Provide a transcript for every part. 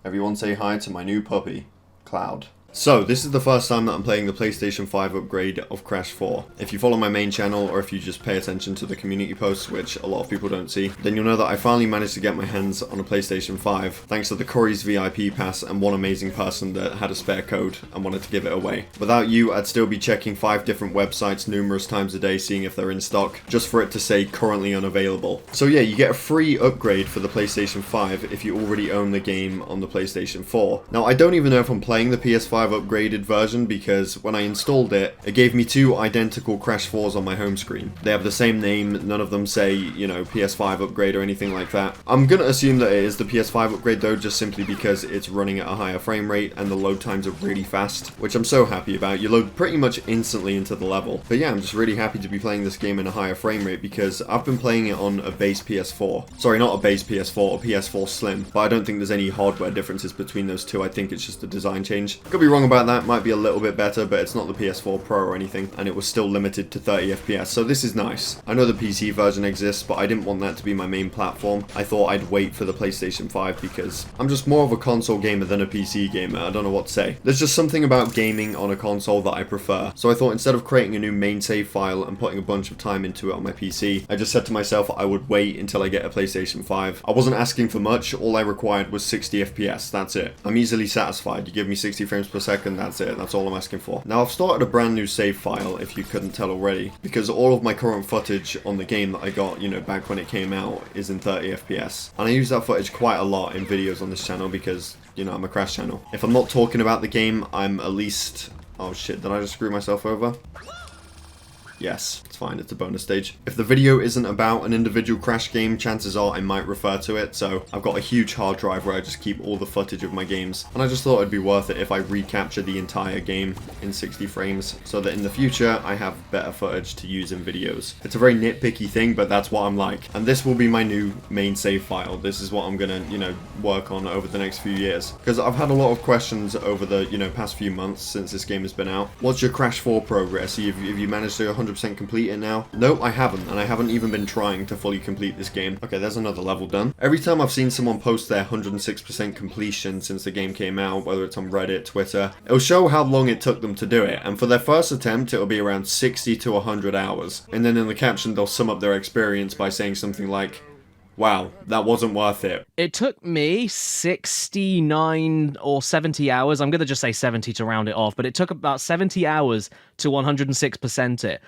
Everyone say hi to my new puppy, Cloud. So, this is the first time that I'm playing the PlayStation 5 upgrade of Crash 4. If you follow my main channel, or if you just pay attention to the community posts, which a lot of people don't see, then you'll know that I finally managed to get my hands on a PlayStation 5, thanks to the Curry's VIP pass and one amazing person that had a spare code and wanted to give it away. Without you, I'd still be checking 5 different websites numerous times a day, seeing if they're in stock, just for it to say currently unavailable. So yeah, you get a free upgrade for the PlayStation 5 if you already own the game on the PlayStation 4. Now, I don't even know if I'm playing the PS5 upgraded version, because when I installed it, it gave me 2 identical Crash 4s on my home screen. They have the same name, none of them say, you know, PS5 upgrade or anything like that. I'm gonna assume that it is the PS5 upgrade though, just simply because it's running at a higher frame rate and the load times are really fast, which I'm so happy about. You load pretty much instantly into the level. But yeah, I'm just really happy to be playing this game in a higher frame rate, because I've been playing it on a base PS4. Sorry, not a base PS4, a PS4 Slim, but I don't think there's any hardware differences between those two. I think it's just a design change. Could be wrong about that, might be a little bit better, but it's not the PS4 Pro or anything, and it was still limited to 30 FPS, so this is nice. I know the PC version exists, but I didn't want that to be my main platform. I thought I'd wait for the PlayStation 5 because I'm just more of a console gamer than a PC gamer. I don't know what to say. There's just something about gaming on a console that I prefer, so I thought instead of creating a new main save file and putting a bunch of time into it on my PC, I just said to myself I would wait until I get a PlayStation 5. I wasn't asking for much, all I required was 60 FPS, that's it. I'm easily satisfied. You give me 60 frames per second, that's it. That's all I'm asking for. Now, I've started a brand new save file, if you couldn't tell already, because all of my current footage on the game that I got, you know, back when it came out is in 30 FPS. And I use that footage quite a lot in videos on this channel because, you know, I'm a Crash channel. If I'm not talking about the game, I'm at least... Oh shit, did I just screw myself over? Yes, it's fine, it's a bonus stage. If the video isn't about an individual Crash game, chances are I might refer to it, so I've got a huge hard drive where I just keep all the footage of my games, and I just thought it'd be worth it if I recapture the entire game in 60 frames, so that in the future I have better footage to use in videos. It's a very nitpicky thing, but that's what I'm like, and this will be my new main save file. This is what I'm gonna, you know, work on over the next few years, because I've had a lot of questions over the, you know, past few months since this game has been out. What's your Crash 4 progress? Have you managed to 100% complete it now? No, I haven't, and I haven't even been trying to fully complete this game. Okay, there's another level done. Every time I've seen someone post their 106% completion since the game came out, whether it's on Reddit, Twitter, it'll show how long it took them to do it, and for their first attempt it'll be around 60 to 100 hours, and then in the caption they'll sum up their experience by saying something like, "Wow, that wasn't worth it." It took me 69 or 70 hours. I'm going to just say 70 to round it off, but it took about 70 hours to 106% it.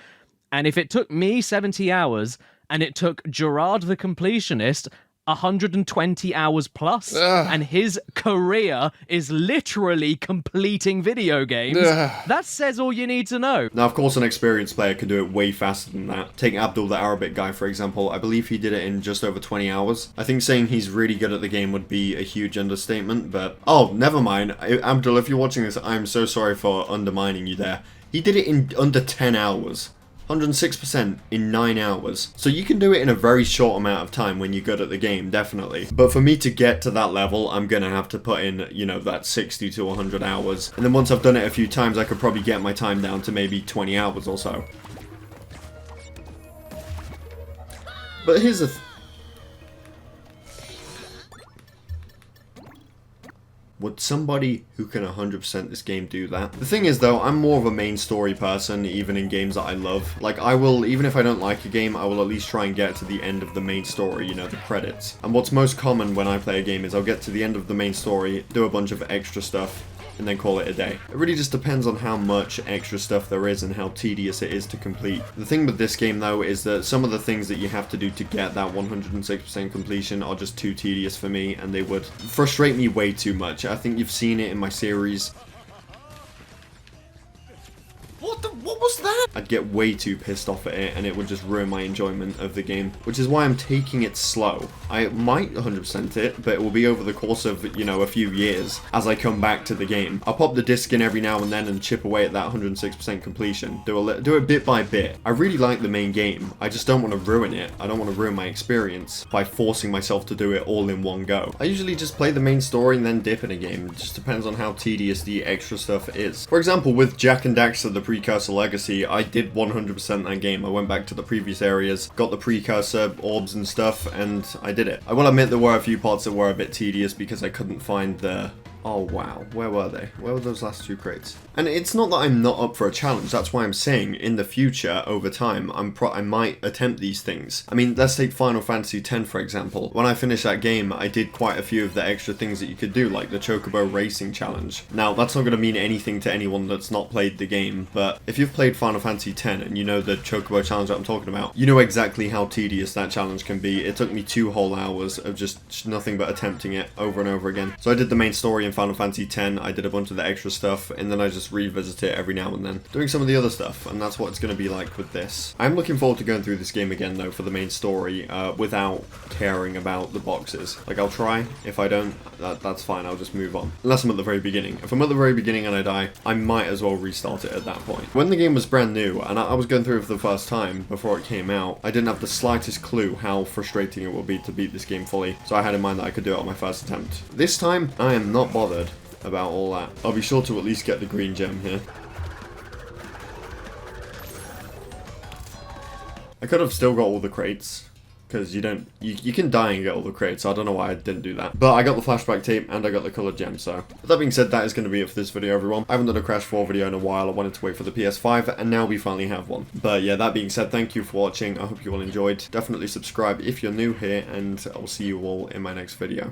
And if it took me 70 hours and it took Gerard the completionist 120 hours plus, and his career is literally completing video games, that says all you need to know. Now, of course, an experienced player can do it way faster than that. Take Abdul the Arabic guy, for example. I believe he did it in just over 20 hours. I think saying he's really good at the game would be a huge understatement, but... Oh, never mind. Abdul, if you're watching this, I'm so sorry for undermining you there. He did it in under 10 hours. 106% in 9 hours. So you can do it in a very short amount of time when you're good at the game, definitely. But for me to get to that level, I'm gonna have to put in, you know, that 60 to 100 hours. And then once I've done it a few times, I could probably get my time down to maybe 20 hours or so. But here's the would somebody who can 100% this game do that? The thing is though, I'm more of a main story person, even in games that I love. Like, I will, even if I don't like a game, I will at least try and get to the end of the main story, you know, the credits. And what's most common when I play a game is I'll get to the end of the main story, do a bunch of extra stuff, and then call it a day. It really just depends on how much extra stuff there is and how tedious it is to complete. The thing with this game though is that some of the things that you have to do to get that 106% completion are just too tedious for me, and they would frustrate me way too much. I think you've seen it in my series. What was that? I'd get way too pissed off at it and it would just ruin my enjoyment of the game, which is why I'm taking it slow. I might 100% it, but it will be over the course of, you know, a few years as I come back to the game. I'll pop the disc in every now and then and chip away at that 106% completion. Do it bit by bit. I really like the main game. I just don't want to ruin it. I don't want to ruin my experience by forcing myself to do it all in one go. I usually just play the main story and then dip in a game. It just depends on how tedious the extra stuff is. For example, with Jak and Daxter the Precursor Legacy, I I did 100% that game. I went back to the previous areas, got the precursor orbs and stuff, and I did it. I will admit there were a few parts that were a bit tedious because I couldn't find the... Oh wow, where were they? Where were those last 2 crates? And it's not that I'm not up for a challenge, that's why I'm saying in the future, over time, I might attempt these things. I mean, let's take Final Fantasy X for example. When I finished that game, I did quite a few of the extra things that you could do, like the Chocobo Racing Challenge. Now, that's not going to mean anything to anyone that's not played the game, but if you've played Final Fantasy X and you know the Chocobo Challenge that I'm talking about, you know exactly how tedious that challenge can be. It took me 2 whole hours of just nothing but attempting it over and over again. So I did the main story in Final Fantasy X, I did a bunch of the extra stuff, and then I just revisit it every now and then, doing some of the other stuff, and that's what it's going to be like with this. I'm looking forward to going through this game again though for the main story, without caring about the boxes. Like, I'll try. If I don't, that's fine, I'll just move on. Unless I'm at the very beginning. If I'm at the very beginning and I die, I might as well restart it at that point. When the game was brand new, and I was going through it for the first time before it came out, I didn't have the slightest clue how frustrating it would be to beat this game fully, so I had in mind that I could do it on my first attempt. This time, I am not bothered about all that. I'll be sure to at least get the green gem here. I could have still got all the crates, because you can die and get all the crates, so I don't know why I didn't do that. But I got the flashback tape and I got the colored gem, so. With that being said, that is going to be it for this video, everyone. I haven't done a Crash 4 video in a while. I wanted to wait for the PS5, and now we finally have one. But yeah, that being said, thank you for watching. I hope you all enjoyed. Definitely subscribe if you're new here, and I'll see you all in my next video.